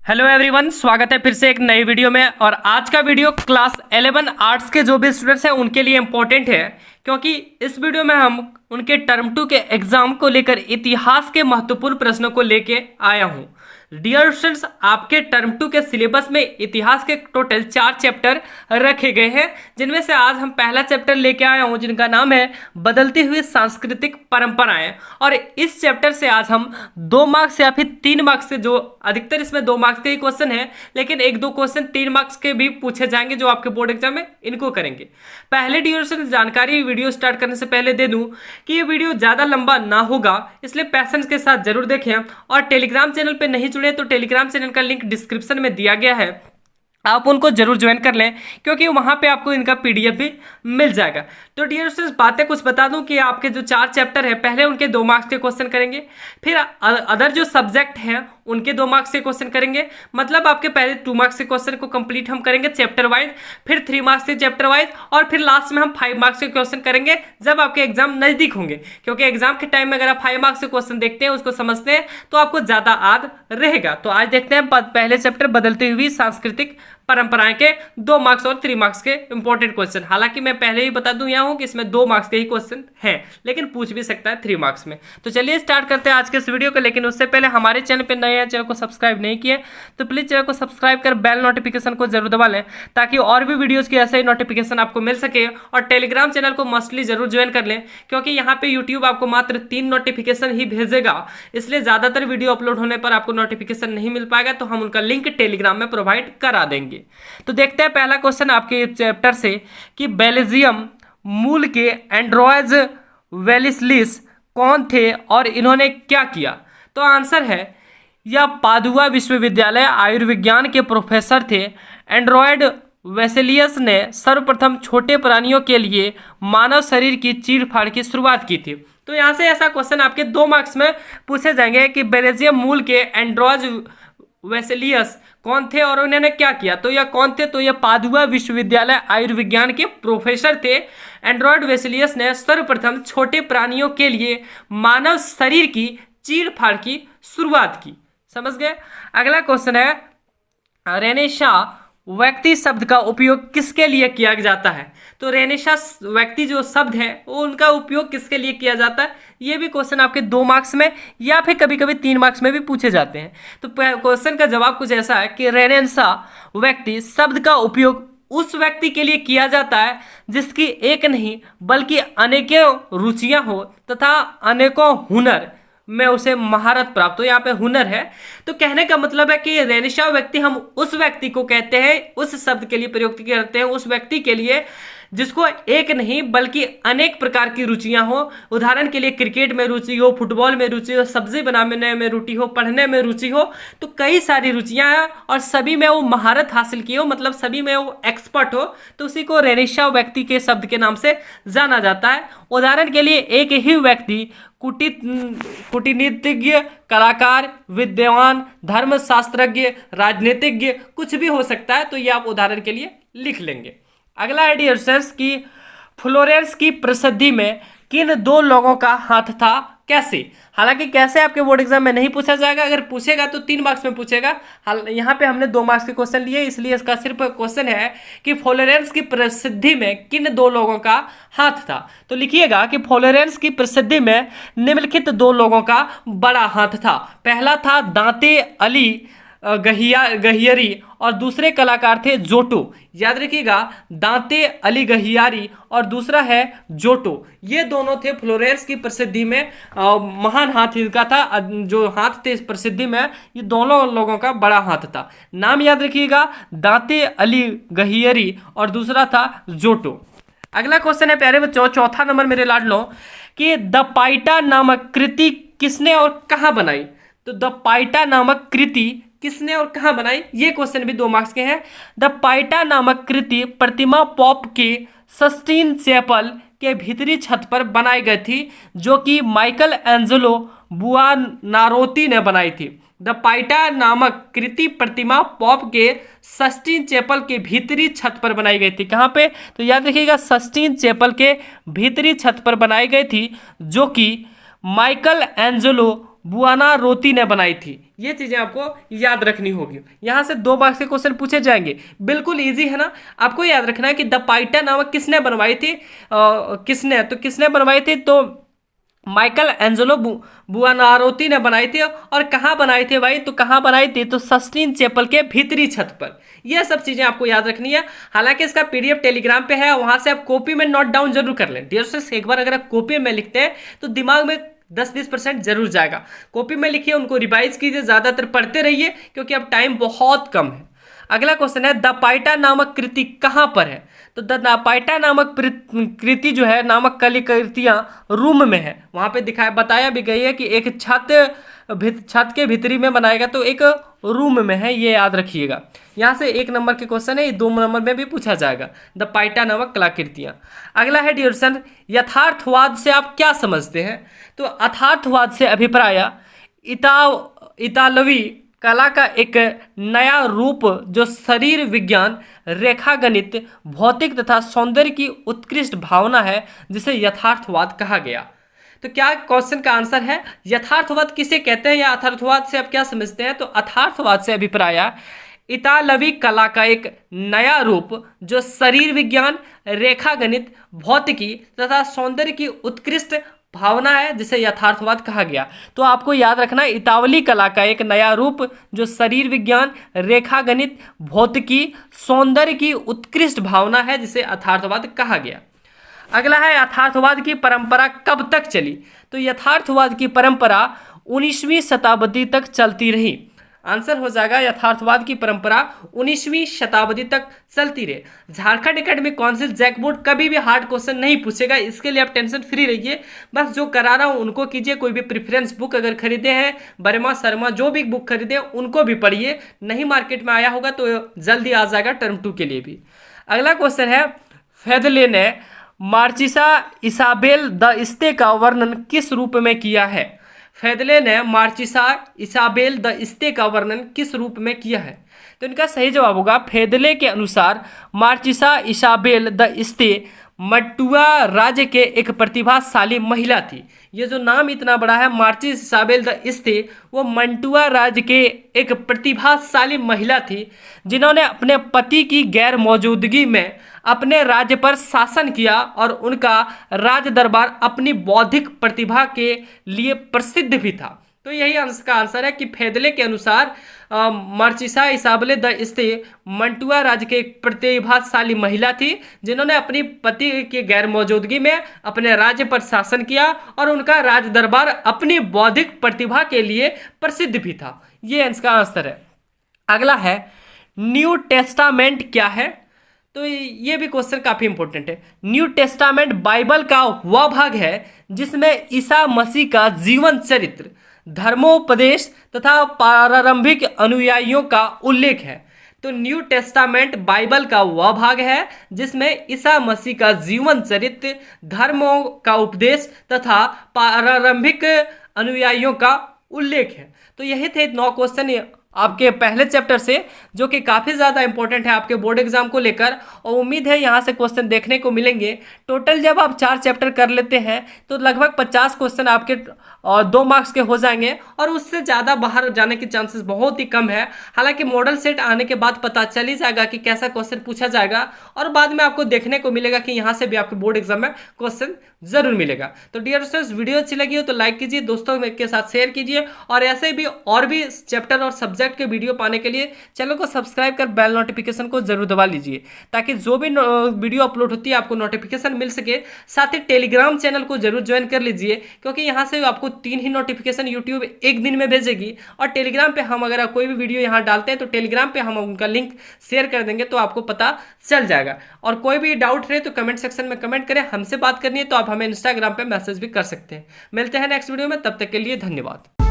Hello everyone, स्वागत है फिर से एक नई वीडियो में। और आज का वीडियो क्लास 11 आर्ट्स के जो भी स्टूडेंट्स हैं उनके लिए इम्पोर्टेंट है, क्योंकि इस वीडियो में हम उनके टर्म 2 के एग्जाम को लेकर इतिहास के महत्वपूर्ण प्रश्नों को लेके आया हूं। डियर स्टूडेंट्स, आपके टर्म 2 के सिलेबस में इतिहास के टोटल 4 चैप्टर रखे गए हैं, जिनमें से आज हम पहला चैप्टर लेके आया हूं जिनका नाम है बदलती हुई सांस्कृतिक परंपराएं। और इस चैप्टर से आज हम 2 मार्क्स या फिर 3 मार्क्स के, जो अधिकतर इसमें 2 मार्क्स के ही क्वेश्चन है, लेकिन 1-2 क्वेश्चन 3 मार्क्स के भी पूछे जाएंगे जो आपके बोर्ड एग्जाम में, इनको करेंगे। पहले डियर स्टूडेंट्स, जानकारी वीडियो स्टार्ट करने से पहले दे दूं कि ये वीडियो ज़्यादा लंबा ना होगा, इसलिए पैसेंस के साथ जरूर देखें। और टेलीग्राम चैनल पर नहीं जुड़े तो टेलीग्राम चैनल का लिंक डिस्क्रिप्शन में दिया गया है, आप उनको जरूर ज्वाइन कर लें, क्योंकि वहां पे आपको इनका पीडीएफ भी मिल जाएगा। तो डियर स्टूडेंट्स, बातें कुछ बता दूं कि आपके जो 4 चैप्टर है, पहले उनके 2 मार्क्स के क्वेश्चन करेंगे, फिर अदर जो सब्जेक्ट हैं उनके 2 मार्क्स के क्वेश्चन करेंगे। मतलब आपके पहले 2 मार्क्स के क्वेश्चन को कंप्लीट हम करेंगे चैप्टर वाइज, फिर 3 मार्क्स के चैप्टर वाइज, और फिर लास्ट में हम 5 मार्क्स के क्वेश्चन करेंगे जब आपके एग्जाम नजदीक होंगे। क्योंकि एग्जाम के टाइम में अगर आप 5 मार्क्स के क्वेश्चन देखते हैं, उसको समझते हैं, तो आपको ज्यादा याद रहेगा। तो आज देखते हैं पहले चैप्टर बदलती हुई सांस्कृतिक परंपराएं के 2 मार्क्स और 3 मार्क्स के इंपॉर्टेंट क्वेश्चन। हालांकि मैं पहले ही बता दूं यहां हूं कि इसमें 2 मार्क्स के ही क्वेश्चन हैं, लेकिन पूछ भी सकता है 3 मार्क्स में। तो चलिए स्टार्ट करते हैं आज के इस वीडियो को। लेकिन उससे पहले हमारे चैनल पे नए हैं, चैनल को सब्सक्राइब नहीं किए तो प्लीज चैनल को सब्सक्राइब कर बेल नोटिफिकेशन को जरूर दबा लें, ताकि और भी वीडियोस की ऐसे ही नोटिफिकेशन आपको मिल सके। और टेलीग्राम चैनल को मस्टली जरूर ज्वाइन कर लें, क्योंकि यहाँ पे यूट्यूब आपको मात्र 3 नोटिफिकेशन ही भेजेगा, इसलिए ज्यादातर वीडियो अपलोड होने पर आपको नोटिफिकेशन नहीं मिल पाएगा, तो हम उनका लिंक टेलीग्राम में प्रोवाइड करा देंगे। तो देखते हैं पहला क्वेश्चन आपके चैप्टर से कि बेल्जियम मूल के एंड्रोयज वेलिसलिस कौन थे और इन्होंने क्या किया। तो आंसर है, यह पादुआ विश्वविद्यालय आयुर्विज्ञान के प्रोफेसर थे। एंड्रॉयड वेसेलियस ने सर्वप्रथम छोटे प्राणियों के लिए मानव शरीर की चीरफाड़ की शुरुआत की थी। तो यहाँ से ऐसा क्वेश्चन आपके 2 मार्क्स में पूछे जाएंगे कि बेल्जियम मूल के एंड्रॉयज वेसेलियस कौन थे और उन्होंने क्या किया। तो यह कौन थे? तो यह पादुआ विश्वविद्यालय आयुर्विज्ञान के प्रोफेसर थे। एंड्रॉयड वेसेलियस ने सर्वप्रथम छोटे प्राणियों के लिए मानव शरीर की चीरफाड़ की शुरुआत की। समझ गए। अगला क्वेश्चन है, रेनेसां व्यक्ति शब्द का उपयोग किसके लिए किया जाता है। तो रेनेसां व्यक्ति जो शब्द है वो उनका उपयोग किसके लिए किया जाता है, ये भी क्वेश्चन आपके 2 मार्क्स में या फिर कभी कभी 3 मार्क्स में भी पूछे जाते हैं। तो क्वेश्चन का जवाब कुछ ऐसा है कि रेनेसां व्यक्ति शब्द का उपयोग उस व्यक्ति के लिए किया जाता है जिसकी एक नहीं बल्कि अनेकों रुचियां हो तथा अनेकों हुनर में उसे महारत प्राप्त हो। यहाँ पे हुनर है, तो कहने का मतलब है कि रेनेसां व्यक्ति, हम उस व्यक्ति को कहते हैं, उस शब्द के लिए प्रयुक्त करते हैं उस व्यक्ति के लिए जिसको एक नहीं बल्कि अनेक प्रकार की रुचियां हो। उदाहरण के लिए क्रिकेट में रुचि हो, फुटबॉल में रुचि हो, सब्जी बनाने में रुचि हो, पढ़ने में रुचि हो, तो कई सारी रुचियां हैं और सभी में वो महारत हासिल की हो, मतलब सभी में वो एक्सपर्ट हो, तो उसी को रेनेसां व्यक्ति के शब्द के नाम से जाना जाता है। उदाहरण के लिए एक ही व्यक्ति कूटनीतिज्ञ, कलाकार, विद्वान, धर्मशास्त्रज्ञ, राजनीतिज्ञ कुछ भी हो सकता है, तो ये आप उदाहरण के लिए लिख लेंगे। अगला है डियर स्टूडेंट्स कि फ्लोरेंस की प्रसिद्धि में किन 2 लोगों का हाथ था, कैसे। हालांकि कैसे आपके बोर्ड एग्जाम में नहीं पूछा जाएगा, अगर पूछेगा तो 3 मार्क्स में पूछेगा। यहाँ पे हमने 2 मार्क्स के क्वेश्चन लिए, इसलिए इसका सिर्फ क्वेश्चन है कि फ्लोरेंस की प्रसिद्धि में किन 2 लोगों का हाथ था। तो लिखिएगा कि फ्लोरेंस की प्रसिद्धि में निम्नलिखित 2 लोगों का बड़ा हाथ था। पहला था दांते अली गहियरी और दूसरे कलाकार थे जोटो। याद रखिएगा, दांते अली गहियारी और दूसरा है जोटो, ये दोनों थे फ्लोरेंस की प्रसिद्धि में महान हाथ इनका था। जो हाथ थे प्रसिद्धि में, ये दोनों लोगों का बड़ा हाथ था। नाम याद रखिएगा, दांते अली गहियरी और दूसरा था जोटो। अगला क्वेश्चन है प्यारे बच्चों, चौथा नंबर मेरे लाडलो, कि द पाइटा नामक कृति किसने और कहाँ बनाई। तो द पाइटा नामक कृति किसने और कहाँ बनाई, ये क्वेश्चन भी 2 मार्क्स के हैं। द पाइटा नामक कृति प्रतिमा पोप के सिस्टीन चैपल के भीतरी छत पर बनाई गई थी, जो कि माइकल एंजेलो बुआनारोती ने बनाई थी। द पाइटा नामक कृति प्रतिमा पोप के सिस्टीन चैपल के भीतरी छत पर बनाई गई थी। कहाँ पे? तो याद रखिएगा, सिस्टीन चैपल के भीतरी छत पर बनाई गई थी, जो कि माइकल एंजेलो बुआनारोती ने बनाई थी। ये चीज़ें आपको याद रखनी होगी। यहाँ से 2 मार्क्स के क्वेश्चन पूछे जाएंगे, बिल्कुल इजी है ना। आपको याद रखना है कि द पाइटा नामक किसने बनवाई थी, किसने बनवाई थी, तो माइकल एंजेलो बुआनारोती ने बनाई थी। और कहाँ बनाई थी भाई, तो कहाँ बनाई थी, तो सिस्टीन चैपल के भीतरी छत पर। यह सब चीज़ें आपको याद रखनी है। हालांकि इसका पीडीएफ टेलीग्राम पे है, वहां से आप कॉपी में नोट डाउन जरूर कर लें। डियर स्टूडेंट्स, एक बार अगर आप कॉपी में लिखते हैं तो दिमाग में 10-20% जरूर जाएगा। कॉपी में लिखिए, उनको रिवाइज कीजिए, ज़्यादातर पढ़ते रहिए क्योंकि अब टाइम बहुत कम है। अगला क्वेश्चन है द पाइटा नामक कृति कहाँ पर है, तो द पाइटा नामक कृति जो है, नामक कलाकृतियाँ रूम में है। वहाँ पे बताया भी गई है कि एक छत के भीतरी में बनाएगा, तो एक रूम में है, ये याद रखिएगा। यहाँ से 1 नंबर के क्वेश्चन है, ये 2 नंबर में भी पूछा जाएगा, द पाइटा नामक कलाकृतियाँ। अगला है डियरसन, यथार्थवाद से आप क्या समझते हैं, तो यथार्थवाद से अभिप्राय इतालवी कला का एक नया रूप जो शरीर विज्ञान, रेखा गणित, भौतिक तथा सौंदर्य की उत्कृष्ट भावना है, जिसे यथार्थवाद कहा गया। तो क्या क्वेश्चन का आंसर है, यथार्थवाद किसे कहते हैं या यथार्थवाद से आप क्या समझते हैं, तो यथार्थवाद से अभिप्राय इतालवी कला का एक नया रूप जो शरीर विज्ञान, रेखा गणित, भौतिकी तथा सौंदर्य की उत्कृष्ट भावना है, जिसे यथार्थवाद कहा गया। तो आपको याद रखना, इतावली कला का एक नया रूप जो शरीर विज्ञान, रेखा गणित, भौतिकी, सौंदर्य की उत्कृष्ट भावना है, जिसे यथार्थवाद कहा गया। अगला है यथार्थवाद की परंपरा कब तक चली, तो यथार्थवाद की परंपरा 19वीं शताब्दी तक चलती रही। आंसर हो जाएगा यथार्थवाद की परंपरा 19वीं शताब्दी तक चलती रहे। Jharkhand academic council JAC board कभी भी हार्ड क्वेश्चन नहीं पूछेगा, इसके लिए आप टेंशन फ्री रहिए। बस जो करा रहा हूँ उनको कीजिए। कोई भी प्रेफरेंस बुक अगर खरीदे हैं, वर्मा शर्मा जो भी बुक खरीदे उनको भी पढ़िए, नहीं मार्केट में आया होगा तो जल्दी आ जाएगा टर्म 2 के लिए भी। अगला क्वेश्चन है, फेदले ने मार्चिसा इसाबेल द इस्ते का वर्णन किस रूप में किया है। फेदले ने मार्चिसा इसाबेल द इस्ते का वर्णन किस रूप में किया है, तो इनका सही जवाब होगा, फेदले के अनुसार मार्चिसा इसाबेल द इस्ते मंटुआ राज्य के एक प्रतिभाशाली महिला थी। ये जो नाम इतना बड़ा है, मार्चिस इसाबेल द इस्ते, वो मंटुआ राज्य के एक प्रतिभाशाली महिला थी जिन्होंने अपने पति की गैर मौजूदगी में अपने राज्य पर शासन किया और उनका राज दरबार अपनी बौद्धिक प्रतिभा के लिए प्रसिद्ध भी था। तो यही का आंसर है कि फेदले के अनुसार मार्चिसा इसाबेल द इस्ते मंटुआ राज्य के एक प्रतिभाशाली महिला थी जिन्होंने अपनी पति की गैर मौजूदगी में अपने राज्य पर शासन किया और उनका राज दरबार अपनी बौद्धिक प्रतिभा के लिए प्रसिद्ध भी था। ये इसका आंसर है। अगला है, न्यू टेस्टामेंट क्या है, तो ये भी क्वेश्चन काफी इंपॉर्टेंट है। न्यू टेस्टामेंट बाइबल का वह भाग है जिसमें ईसा मसीह का जीवन चरित्र, धर्मोपदेश तथा प्रारंभिक अनुयायियों का उल्लेख है। तो न्यू टेस्टामेंट बाइबल का वह भाग है जिसमें ईसा मसीह का जीवन चरित्र, धर्मों का उपदेश तथा प्रारंभिक अनुयायियों का उल्लेख है। तो यही थे 9 क्वेश्चन आपके पहले चैप्टर से, जो कि काफ़ी ज़्यादा इंपॉर्टेंट है आपके बोर्ड एग्जाम को लेकर, और उम्मीद है यहाँ से क्वेश्चन देखने को मिलेंगे। टोटल जब आप 4 चैप्टर कर लेते हैं तो लगभग 50 क्वेश्चन आपके 2 मार्क्स के हो जाएंगे और उससे ज़्यादा बाहर जाने के चांसेस बहुत ही कम है। हालांकि मॉडल सेट आने के बाद पता चल ही जाएगा कि कैसा क्वेश्चन पूछा जाएगा और बाद में आपको देखने को मिलेगा कि यहाँ से भी आपके बोर्ड एग्जाम में क्वेश्चन जरूर मिलेगा। तो डियर स्टूडेंट्स, वीडियो अच्छी लगी हो तो लाइक कीजिए, दोस्तों के साथ शेयर कीजिए, और ऐसे भी और भी चैप्टर और सब्जेक्ट के वीडियो पाने के लिए चैनल को सब्सक्राइब कर बेल नोटिफिकेशन को जरूर दबा लीजिए ताकि जो भी वीडियो अपलोड होती है आपको नोटिफिकेशन मिल सके। साथ ही टेलीग्राम चैनल को जरूर ज्वाइन कर लीजिए क्योंकि यहाँ से आपको 3 ही नोटिफिकेशन यूट्यूब एक दिन में भेजेगी, और टेलीग्राम पे हम अगर कोई भी वीडियो यहाँ डालते हैं तो टेलीग्राम पे हम उनका लिंक शेयर कर देंगे तो आपको पता चल जाएगा। और कोई भी डाउट रहे तो कमेंट सेक्शन में कमेंट करें। हमसे बात करनी है तो आप हमें इंस्टाग्राम पे मैसेज भी कर सकते हैं। मिलते हैं नेक्स्ट वीडियो में, तब तक के लिए धन्यवाद।